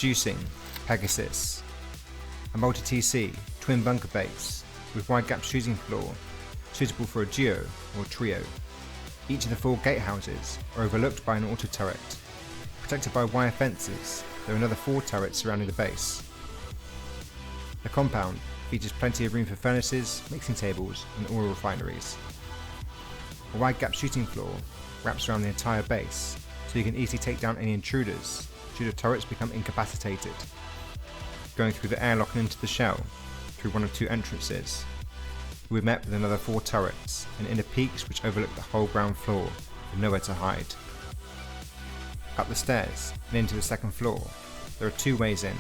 Introducing PEGASUS, a multi-TC twin bunker base with wide gap shooting floor, suitable for a duo or trio. Each of the 4 gatehouses are overlooked by an auto turret. Protected by wire fences, there are another 4 turrets surrounding the base. The compound features plenty of room for furnaces, mixing tables and oil refineries. A wide gap shooting floor wraps around the entire base, so you can easily take down any intruders should the turrets become incapacitated. Going through the airlock and into the shell, through one of 2 entrances, we're met with another 4 turrets and inner peaks which overlook the whole ground floor with nowhere to hide. Up the stairs and into the 2nd floor, there are 2 ways in,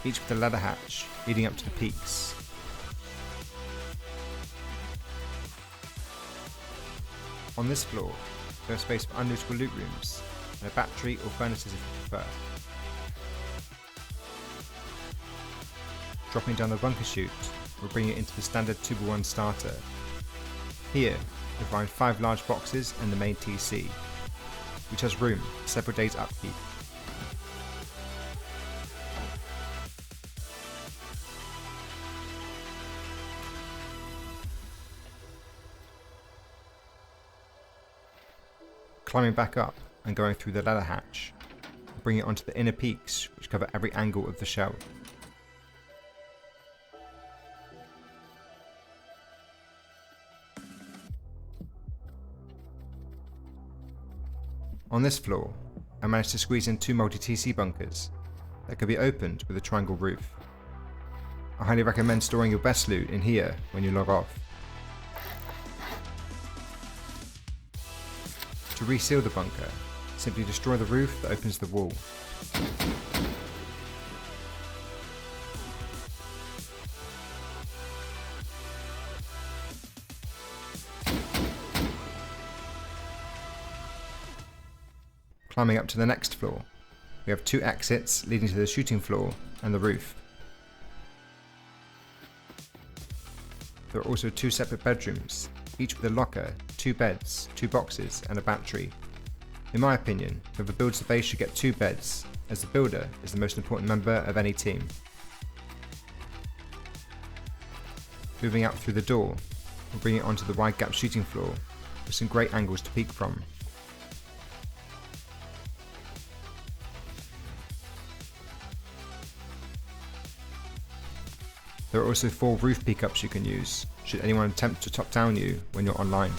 each with a ladder hatch leading up to the peaks. On this floor, there is space for unlootable loot rooms and a battery or furnaces if you prefer. Dropping down the bunker chute will bring you into the standard 2x1 starter. Here, you'll find 5 large boxes and the main TC, which has room for several days upkeep. Climbing back up and going through the ladder hatch will bring it onto the inner peaks which cover every angle of the shell. On this floor, I managed to squeeze in 2 multi-TC bunkers that could be opened with a triangle roof. I highly recommend storing your best loot in here when you log off. To reseal the bunker, simply destroy the roof that opens the wall. Climbing up to the next floor, we have 2 exits leading to the shooting floor and the roof. There are also 2 separate bedrooms, each with a locker, 2 beds, 2 boxes and a battery. In my opinion, whoever builds the base should get 2 beds, as the builder is the most important member of any team. Moving out through the door, we'll bring it onto the wide gap shooting floor with some great angles to peek from. There are also 4 roof peek-ups you can use, should anyone attempt to top down you when you're online.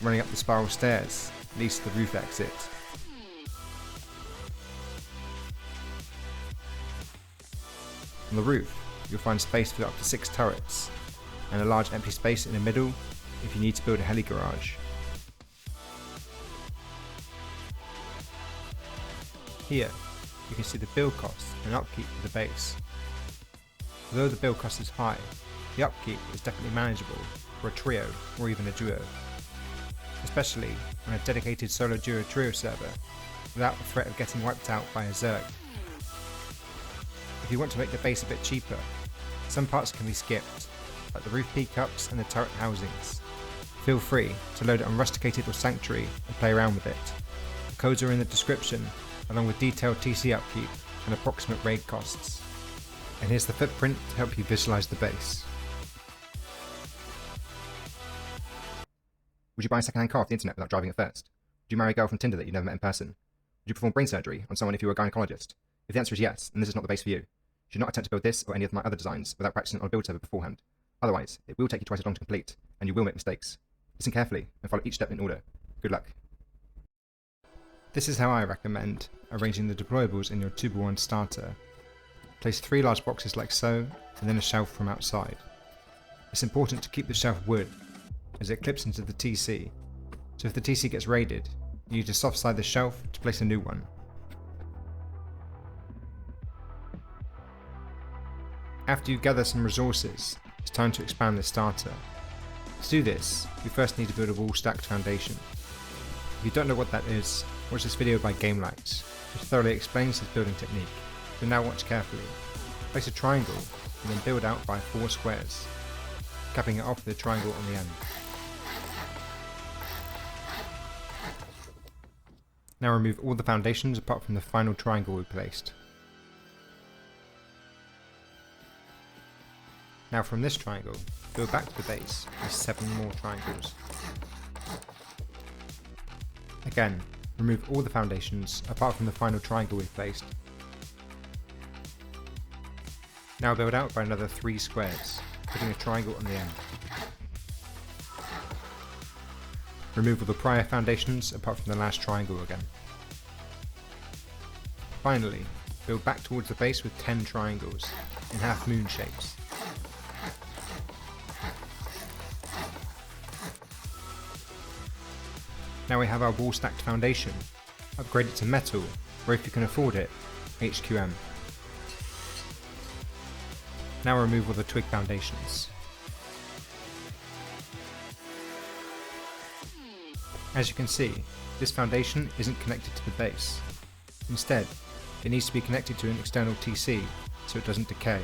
Running up the spiral stairs leads to the roof exit. On the roof, you'll find space for up to 6 turrets, and a large empty space in the middle if you need to build a heli garage. Here, you can see the build cost and upkeep for the base. Although the build cost is high, the upkeep is definitely manageable for a trio or even a duo, especially on a dedicated solo duo trio server without the threat of getting wiped out by a Zerg. If you want to make the base a bit cheaper, some parts can be skipped, like the roof peek-ups and the turret housings. Feel free to load it on Rusticated or Sanctuary and play around with it. The codes are in the description, along with detailed TC upkeep and approximate raid costs. And here's the footprint to help you visualize the base. Would you buy a second-hand car off the internet without driving it first? Would you marry a girl from Tinder that you never met in person? Would you perform brain surgery on someone if you were a gynecologist? If the answer is yes, then this is not the base for you. You should not attempt to build this or any of my other designs without practicing on a build server beforehand. Otherwise, it will take you twice as long to complete, and you will make mistakes. Listen carefully and follow each step in order. Good luck. This is how I recommend arranging the deployables in your 2x1 starter. Place 3 large boxes like so, and then a shelf from outside. It's important to keep the shelf wood, as it clips into the TC, so if the TC gets raided, you need to soft side the shelf to place a new one. After you gather some resources, it's time to expand the starter. To do this, you first need to build a wall-stacked foundation. If you don't know what that is, watch this video by GameLax, which thoroughly explains this building technique, so now watch carefully. Place a triangle and then build out by 4 squares, capping it off with a triangle on the end. Now remove all the foundations apart from the final triangle we placed. Now from this triangle, build back to the base with 7 more triangles. Again, remove all the foundations apart from the final triangle we've placed. Now build out by another 3 squares, putting a triangle on the end. Remove all the prior foundations apart from the last triangle again. Finally, build back towards the base with 10 triangles, in half moon shapes. Now we have our wall stacked foundation. Upgrade it to metal, or if you can afford it, HQM. Now remove all the twig foundations. As you can see, this foundation isn't connected to the base. Instead, it needs to be connected to an external TC so it doesn't decay.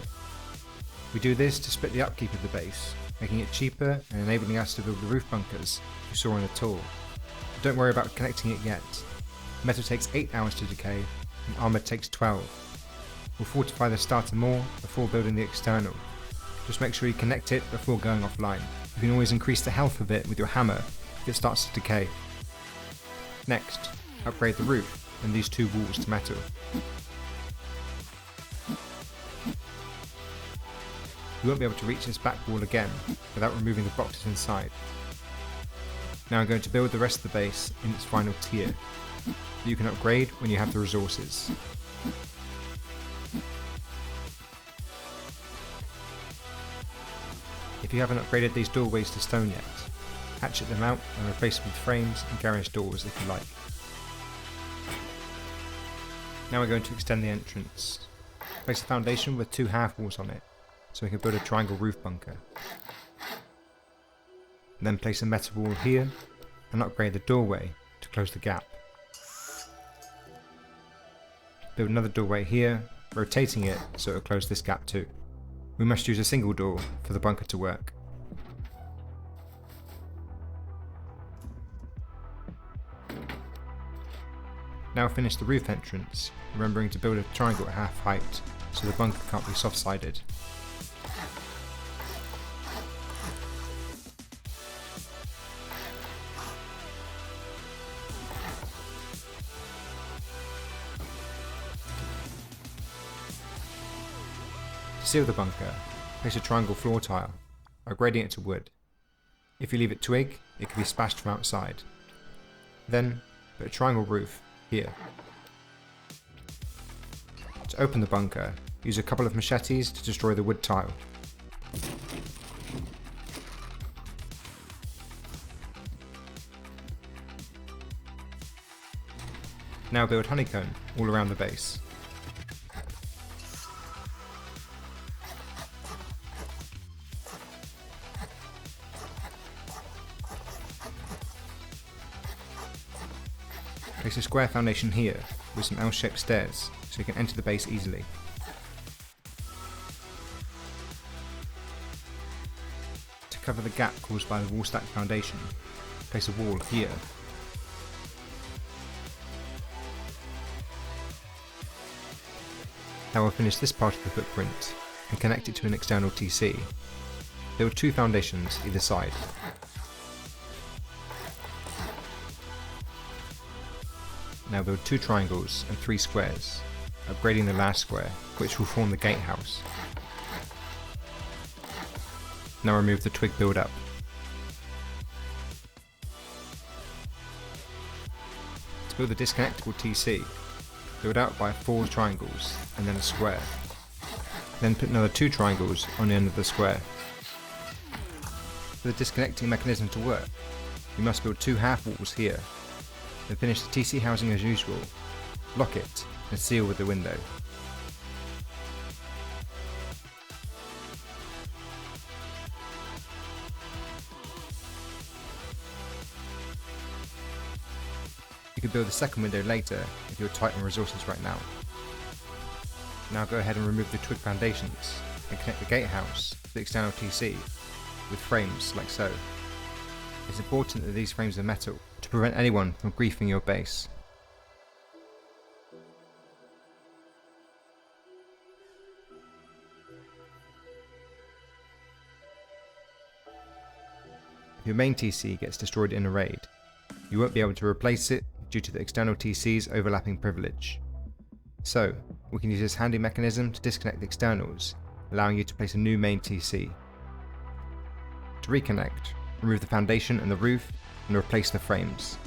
We do this to split the upkeep of the base, making it cheaper and enabling us to build the roof bunkers you saw in the tour. But don't worry about connecting it yet. Metal takes 8 hours to decay and armour takes 12. We'll fortify the starter more before building the external. Just make sure you connect it before going offline. You can always increase the health of it with your hammer if it starts to decay. Next, upgrade the roof and these 2 walls to metal. You won't be able to reach this back wall again without removing the boxes inside. Now I'm going to build the rest of the base in its final tier, that you can upgrade when you have the resources. If you haven't upgraded these doorways to stone yet, hatchet them out and replace them with frames and garage doors if you like. Now we're going to extend the entrance. Place a foundation with 2 half walls on it, so we can build a triangle roof bunker. Then place a metal wall here, and upgrade the doorway to close the gap. Build another doorway here, rotating it so it will close this gap too. We must use a single door for the bunker to work. Now finish the roof entrance, remembering to build a triangle at half height so the bunker can't be soft-sided. To seal the bunker, place a triangle floor tile, upgrading it to wood. If you leave it twig, it can be splashed from outside. Then, put a triangle roof here. To open the bunker, use a couple of machetes to destroy the wood tile. Now build honeycomb all around the base. Place a square foundation here with some L-shaped stairs so you can enter the base easily. To cover the gap caused by the Wallstack foundation, place a wall here. Now we'll finish this part of the footprint and connect it to an external TC. Build 2 foundations either side. Now build 2 triangles and 3 squares, upgrading the last square, which will form the gatehouse. Now remove the twig build-up. To build the disconnectable TC, build out by 4 triangles and then a square. Then put another 2 triangles on the end of the square. For the disconnecting mechanism to work, you must build 2 half walls here. Then finish the TC housing as usual, lock it and seal with the window. You can build the second window later if you're tight on resources right now. Now go ahead and remove the twig foundations and connect the gatehouse to the external TC with frames like so. It's important that these frames are metal to prevent anyone from griefing your base. If your main TC gets destroyed in a raid, you won't be able to replace it due to the external TC's overlapping privilege. So, we can use this handy mechanism to disconnect the externals, allowing you to place a new main TC. To reconnect, remove the foundation and the roof and replace the frames.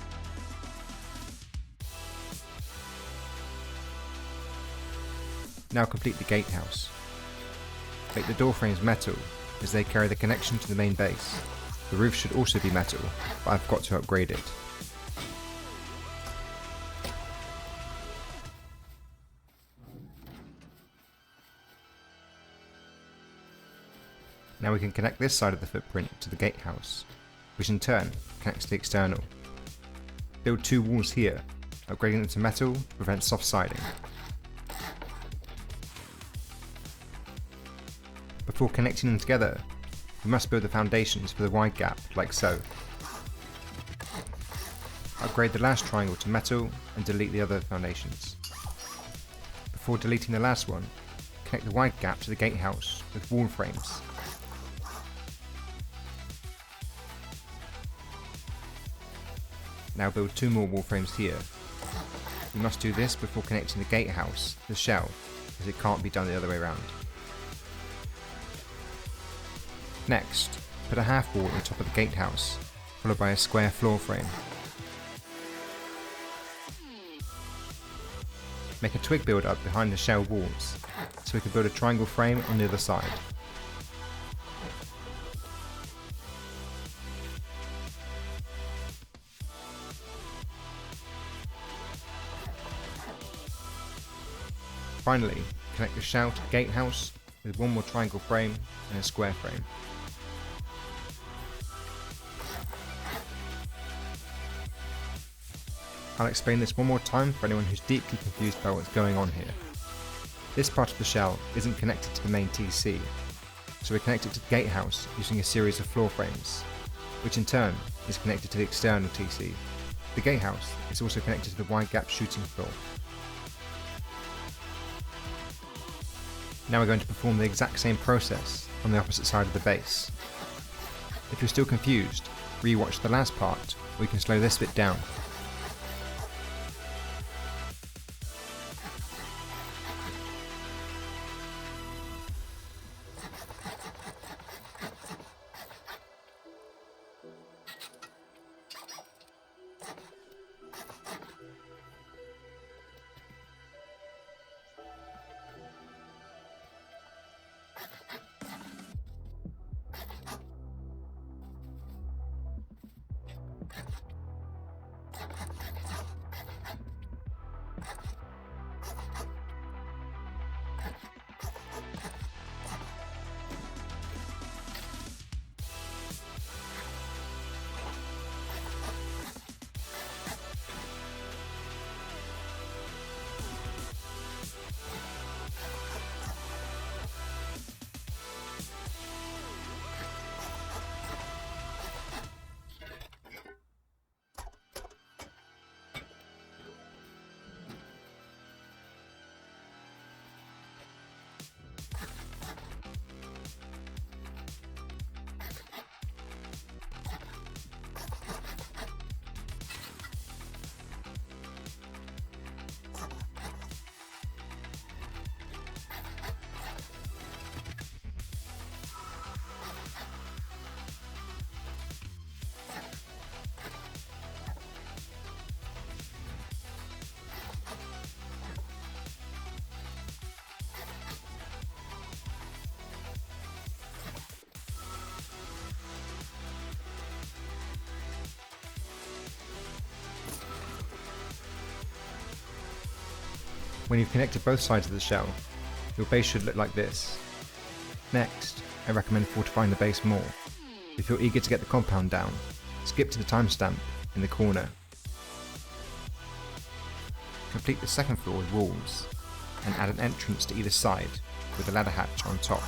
Now complete the gatehouse. Make the door frames metal as they carry the connection to the main base. The roof should also be metal, but I've got to upgrade it. Now we can connect this side of the footprint to the gatehouse, which in turn connects to the external. Build 2 walls here, upgrading them to metal to prevent soft siding. Before connecting them together, we must build the foundations for the wide gap like so. Upgrade the last triangle to metal and delete the other foundations. Before deleting the last one, connect the wide gap to the gatehouse with wall frames. Now build 2 more wall frames here. We must do this before connecting the gatehouse to the shell, as it can't be done the other way around. Next, put a half wall on the top of the gatehouse, followed by a square floor frame. Make a twig build up behind the shell walls, so we can build a triangle frame on the other side. Finally, connect the shell to the gatehouse with one more triangle frame and a square frame. I'll explain this one more time for anyone who's deeply confused about what's going on here. This part of the shell isn't connected to the main TC, so we connect it to the gatehouse using a series of floor frames, which in turn is connected to the external TC. The gatehouse is also connected to the wide gap shooting floor. Now we're going to perform the exact same process on the opposite side of the base. If you're still confused, re-watch the last part, or you can slow this bit down. When you've connected both sides of the shell, your base should look like this. Next, I recommend fortifying the base more. If you're eager to get the compound down, skip to the timestamp in the corner. Complete the second floor with walls, and add an entrance to either side with a ladder hatch on top.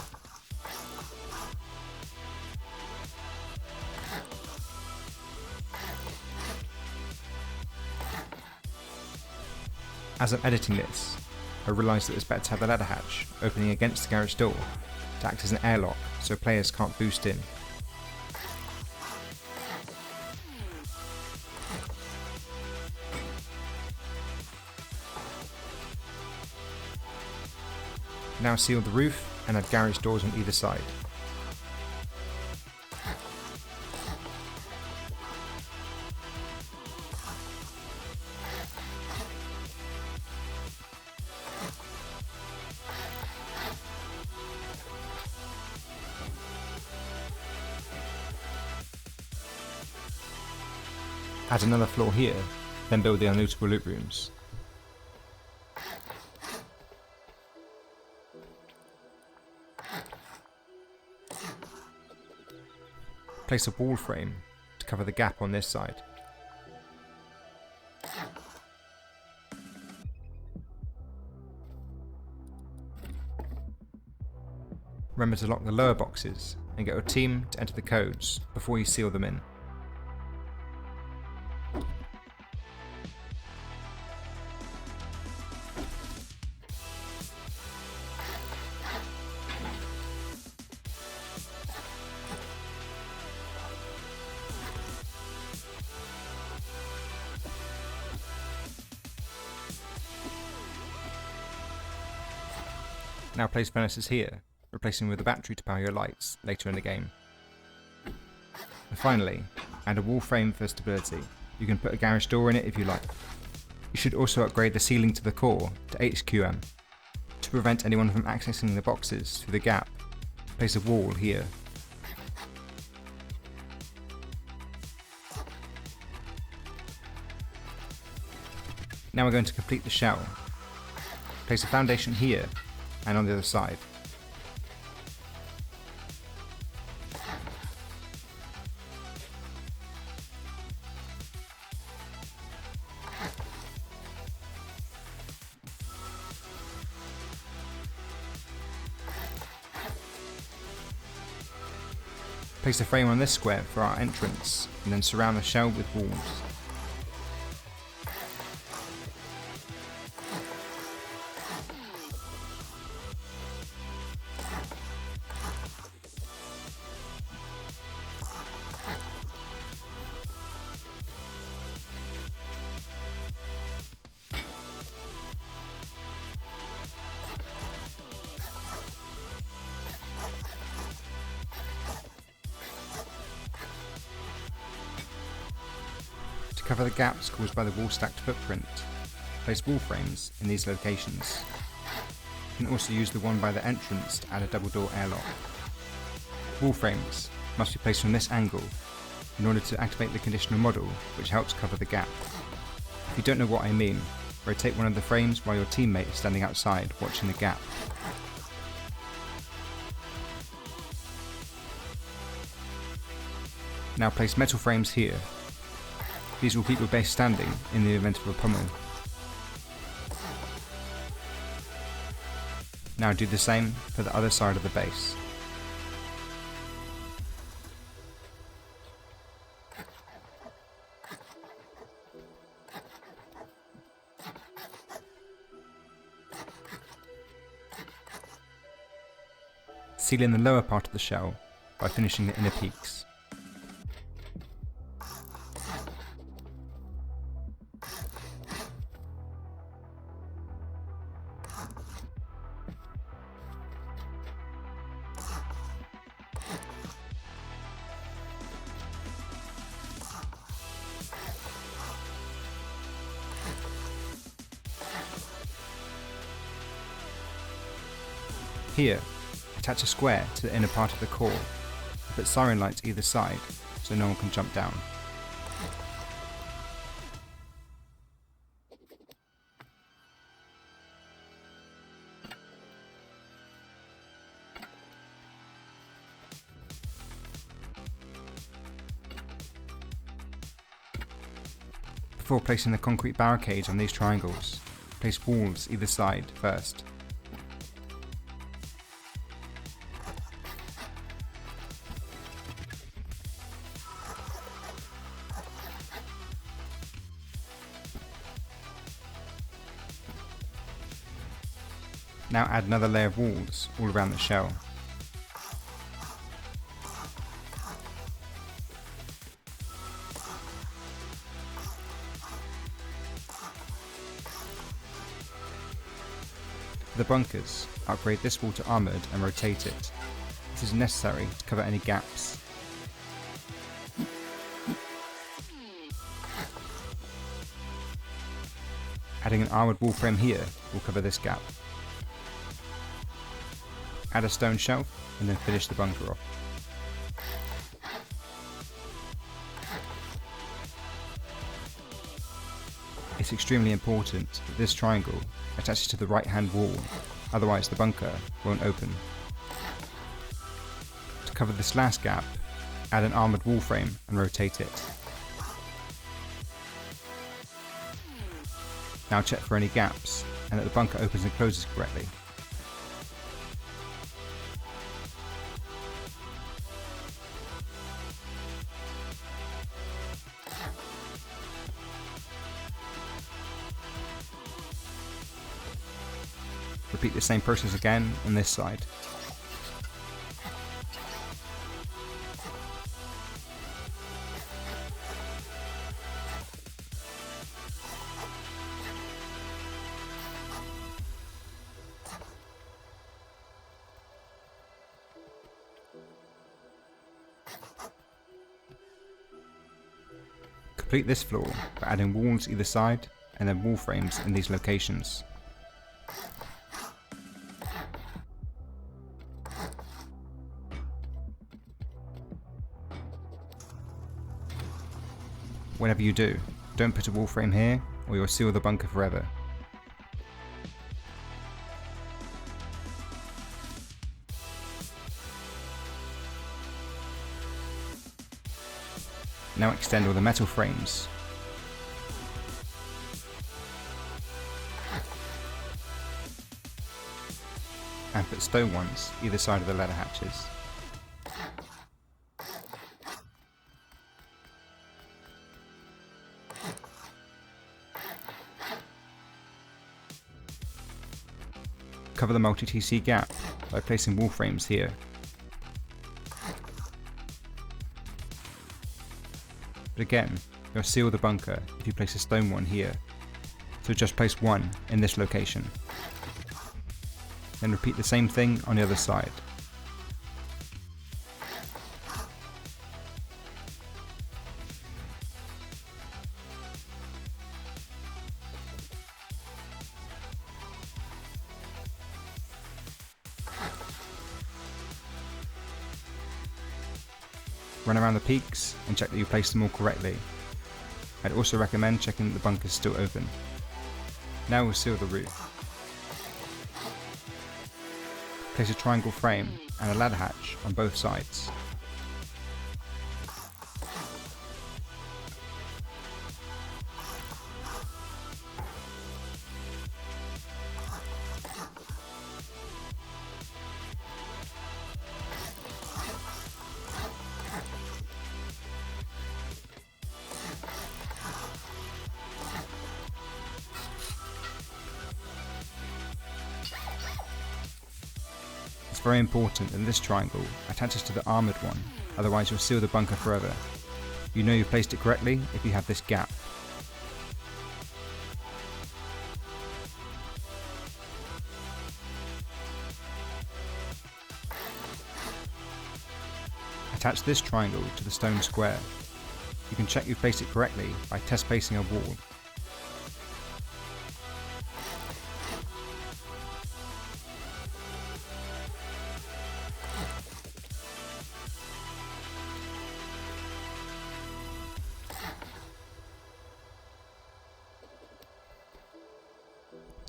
As I'm editing this, I realised that it's better to have the ladder hatch opening against the garage door to act as an airlock so players can't boost in. Now seal the roof and add garage doors on either side. Add another floor here, then build the unlootable loot rooms. Place a wall frame to cover the gap on this side. Remember to lock the lower boxes and get your team to enter the codes before you seal them in. Now place furnaces here, replacing with a battery to power your lights later in the game. And finally, add a wall frame for stability. You can put a garage door in it if you like. You should also upgrade the ceiling to the core to HQM. To prevent anyone from accessing the boxes through the gap, place a wall here. Now we're going to complete the shell. Place a foundation here and on the other side. Place a frame on this square for our entrance and then surround the shell with walls. To cover the gaps caused by the wall-stacked footprint, place wall frames in these locations. You can also use the one by the entrance to add a double door airlock. Wall frames must be placed from this angle in order to activate the conditional model, which helps cover the gap. If you don't know what I mean, rotate one of the frames while your teammate is standing outside watching the gap. Now place metal frames here. These will keep your base standing in the event of a pummel. Now do the same for the other side of the base. Seal in the lower part of the shell by finishing the inner peaks. Here, attach a square to the inner part of the core, and put siren lights either side so no one can jump down. Before placing the concrete barricades on these triangles, place walls either side first. Now add another layer of walls all around the shell. For the bunkers, upgrade this wall to armoured and rotate it. This is necessary to cover any gaps. Adding an armoured wall frame here will cover this gap. Add a stone shelf and then finish the bunker off. It's extremely important that this triangle attaches to the right hand wall, otherwise the bunker won't open. To cover this last gap, add an armoured wall frame and rotate it. Now check for any gaps and that the bunker opens and closes correctly. Repeat the same process again on this side. Complete this floor by adding walls either side and then wall frames in these locations. Whenever you do, don't put a wall frame here or you'll seal the bunker forever. Now extend all the metal frames. And put stone ones either side of the ladder hatches. Cover the multi-TC gap by placing wall frames here. But again, you'll seal the bunker if you place a stone one here, so just place one in this location. Then repeat the same thing on the other side. Run around the peaks and check that you place them all correctly. I'd also recommend checking that the bunker is still open. Now we'll seal the roof. Place a triangle frame and a ladder hatch on both sides. It's very important that this triangle attaches to the armoured one, otherwise you'll seal the bunker forever. You know you placed it correctly if you have this gap. Attach this triangle to the stone square. You can check you've placed it correctly by test placing a wall.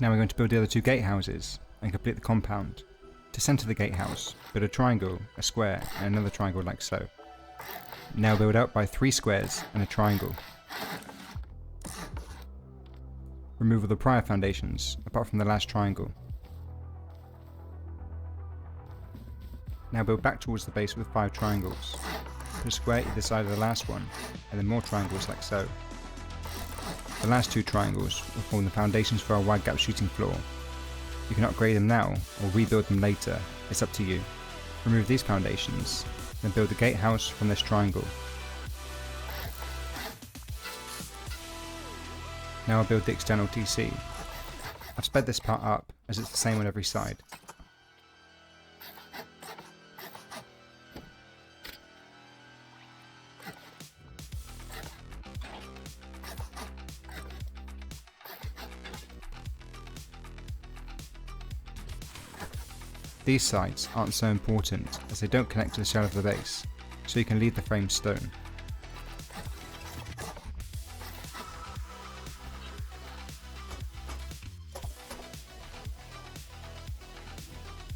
Now we're going to build the other two gatehouses and complete the compound. To centre the gatehouse, build a triangle, a square and another triangle like so. Now build out by 3 squares and a triangle. Remove all the prior foundations apart from the last triangle. Now build back towards the base with 5 triangles. Put a square either side of the last one and then more triangles like so. The last 2 triangles will form the foundations for our wide gap shooting floor. You can upgrade them now or rebuild them later, it's up to you. Remove these foundations, then build the gatehouse from this triangle. Now I'll build the external TC. I've sped this part up as it's the same on every side. These sides aren't so important as they don't connect to the shell of the base, so you can leave the frame stone.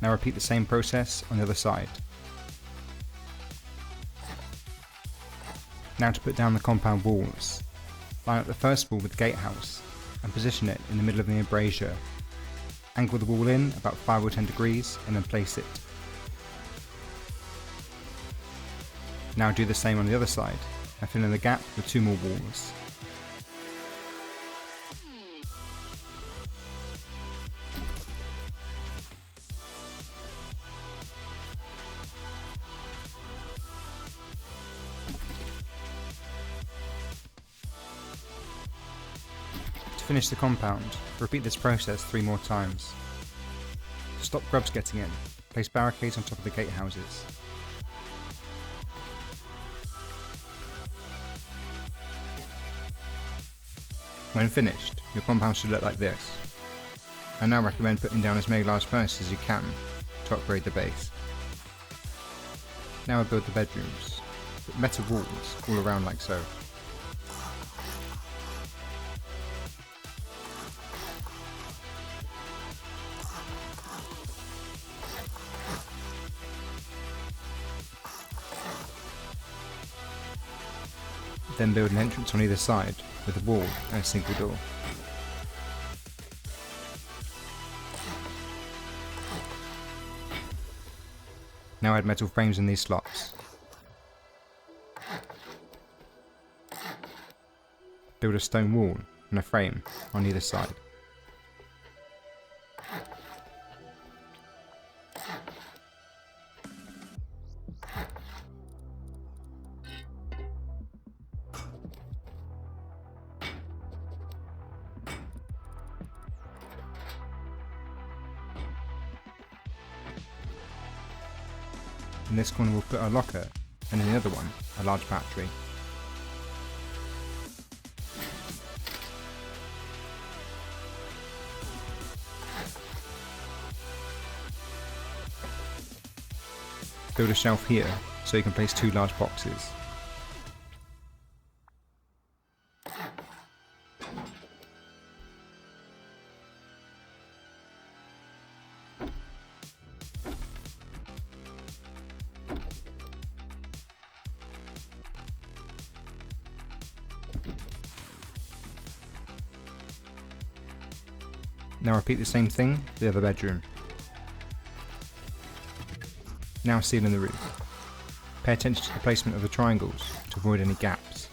Now repeat the same process on the other side. Now to put down the compound walls. Line up the first wall with the gatehouse and position it in the middle of the embrasure. Angle the wall in about 5 or 10 degrees and then place it. Now do the same on the other side and fill in the gap with 2 more walls. To finish the compound, repeat this process 3 more times. To stop grubs getting in, place barricades on top of the gatehouses. When finished, your compound should look like this. I now recommend putting down as many large furnaces as you can to upgrade the base. Now I build the bedrooms, put metal walls all around like so. Then build an entrance on either side with a wall and a single door. Now add metal frames in these slots. Build a stone wall and a frame on either side. In this corner we'll put a locker, and in the other one, a large battery. Build a shelf here, so you can place 2 large boxes. Now repeat the same thing for the other bedroom. Now seal in the roof. Pay attention to the placement of the triangles to avoid any gaps.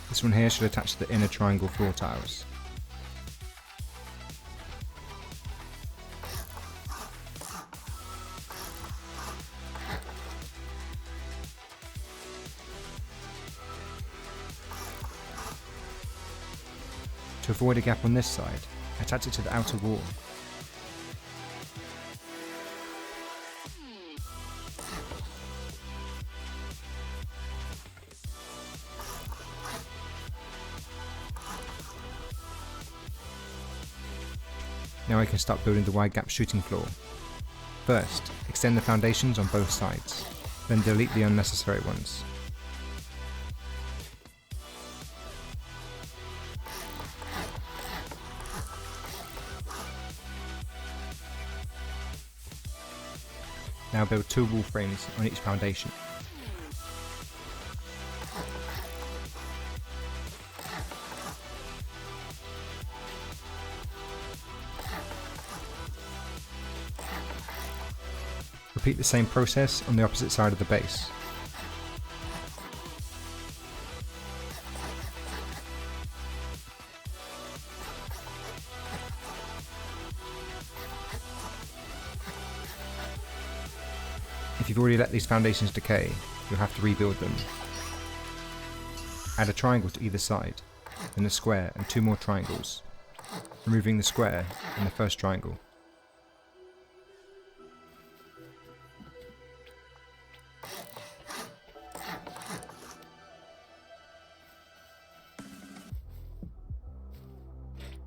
This one here should attach to the inner triangle floor tiles. To avoid a gap on this side, attach it to the outer wall. Now I can start building the wide gap shooting floor. First, extend the foundations on both sides, then delete the unnecessary ones. Now build 2 wall frames on each foundation. Repeat the same process on the opposite side of the base. you've already let these foundations decay, you'll have to rebuild them. Add a triangle to either side, then a square and 2 more triangles, removing the square and the first triangle.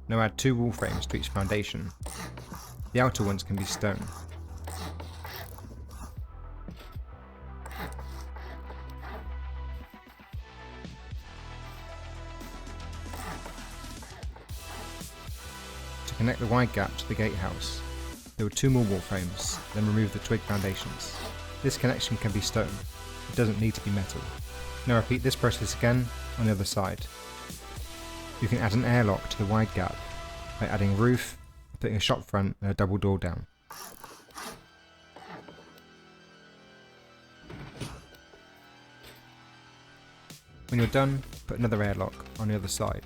Now add 2 wall frames to each foundation. The outer ones can be stone. To connect the wide gap to the gatehouse, build 2 more wall frames, then remove the twig foundations. This connection can be stone, it doesn't need to be metal. Now repeat this process again on the other side. You can add an airlock to the wide gap by adding a roof, putting a shop front and a double door down. When you're done, put another airlock on the other side.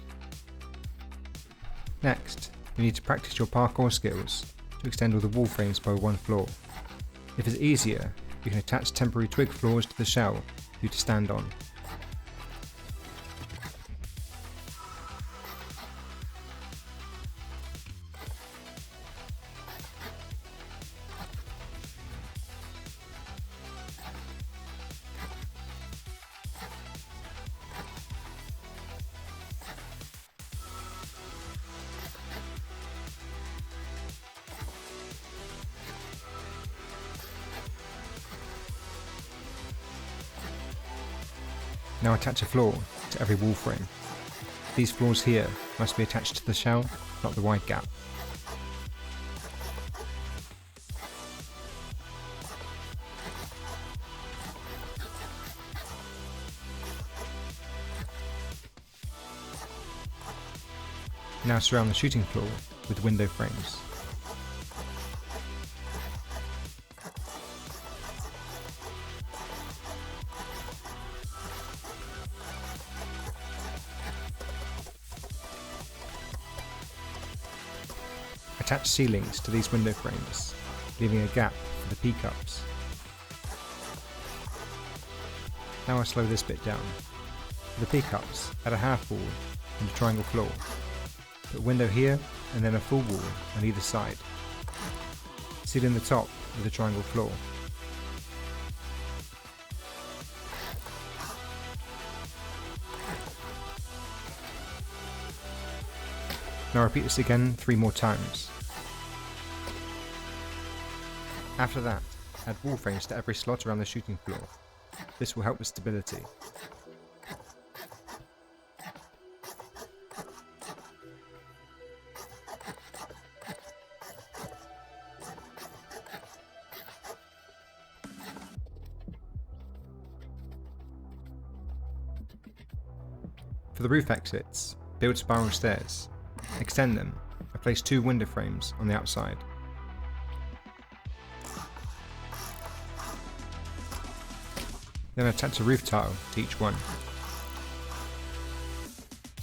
Next, you need to practice your parkour skills to extend all the wall frames by 1 floor. If it's easier, you can attach temporary twig floors to the shell for you to stand on. Now attach a floor to every wall frame. These floors here must be attached to the shell, not the wide gap. Now surround the shooting floor with window frames. Attach ceilings to these window frames, leaving a gap for the P-cups. Now I'll slow this bit down. For the P-cups, add a half wall and a triangle floor. Put a window here and then a full wall on either side. Seal in the top with a triangle floor. Now repeat this again 3 more times. After that, add wall frames to every slot around the shooting floor. This will help with stability. For the roof exits, build spiral stairs. Extend them and place 2 window frames on the outside. Then attach a roof tile to each one.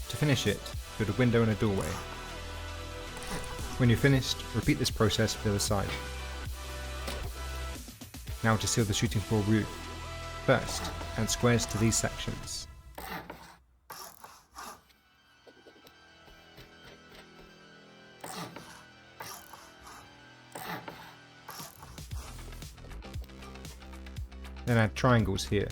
To finish it, build a window and a doorway. When you're finished, repeat this process for the other side. Now to seal the shooting floor roof. First, add squares to these sections. Then add triangles here.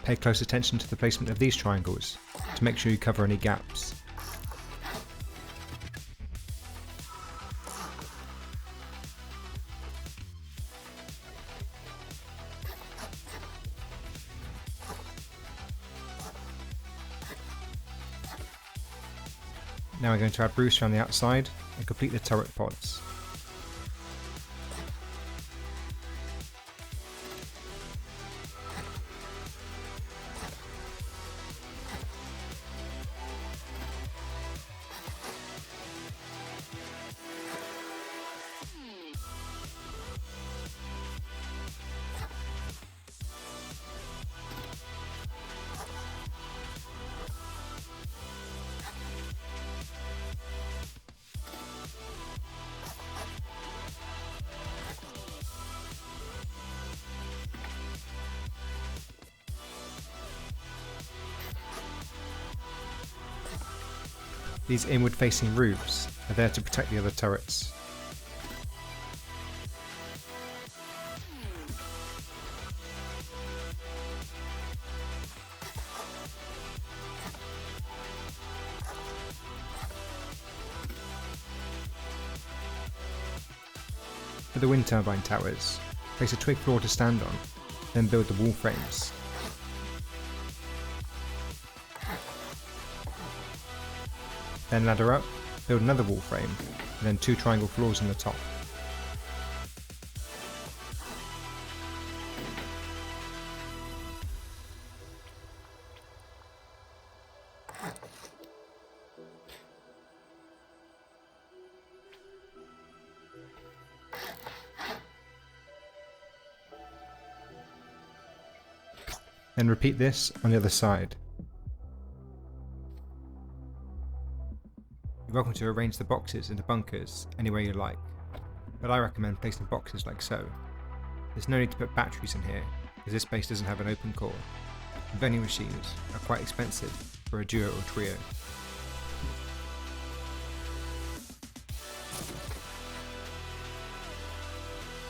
Pay close attention to the placement of these triangles to make sure you cover any gaps. Now we're going to add roofs around the outside and complete the turret pods. These inward facing roofs are there to protect the other turrets. For the wind turbine towers, place a twig floor to stand on, then build the wall frames. Then ladder up, build another wall frame, and then 2 triangle floors on the top. Then repeat this on the other side. You're welcome to arrange the boxes into bunkers any way you like, but I recommend placing boxes like so. There's no need to put batteries in here, as this base doesn't have an open core, and vending machines are quite expensive for a duo or trio.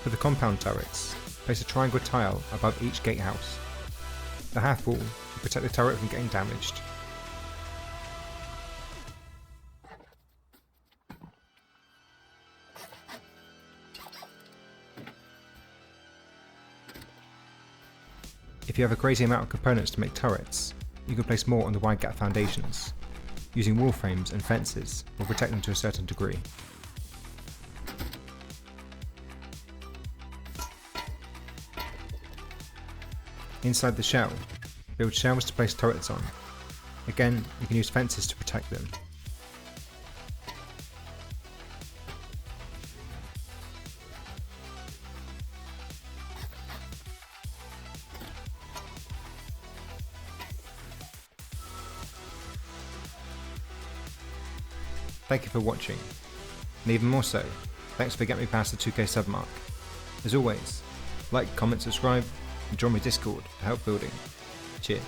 For the compound turrets, place a triangle tile above each gatehouse. The half wall will protect the turret from getting damaged. If you have a crazy amount of components to make turrets, you can place more on the wide gap foundations. Using wall frames and fences will protect them to a certain degree. Inside the shell, build shelves to place turrets on. Again, you can use fences to protect them. Thank you for watching, and even more so, thanks for getting me past the 2k sub mark. As always, like, comment, subscribe, and join my Discord to help building. Cheers.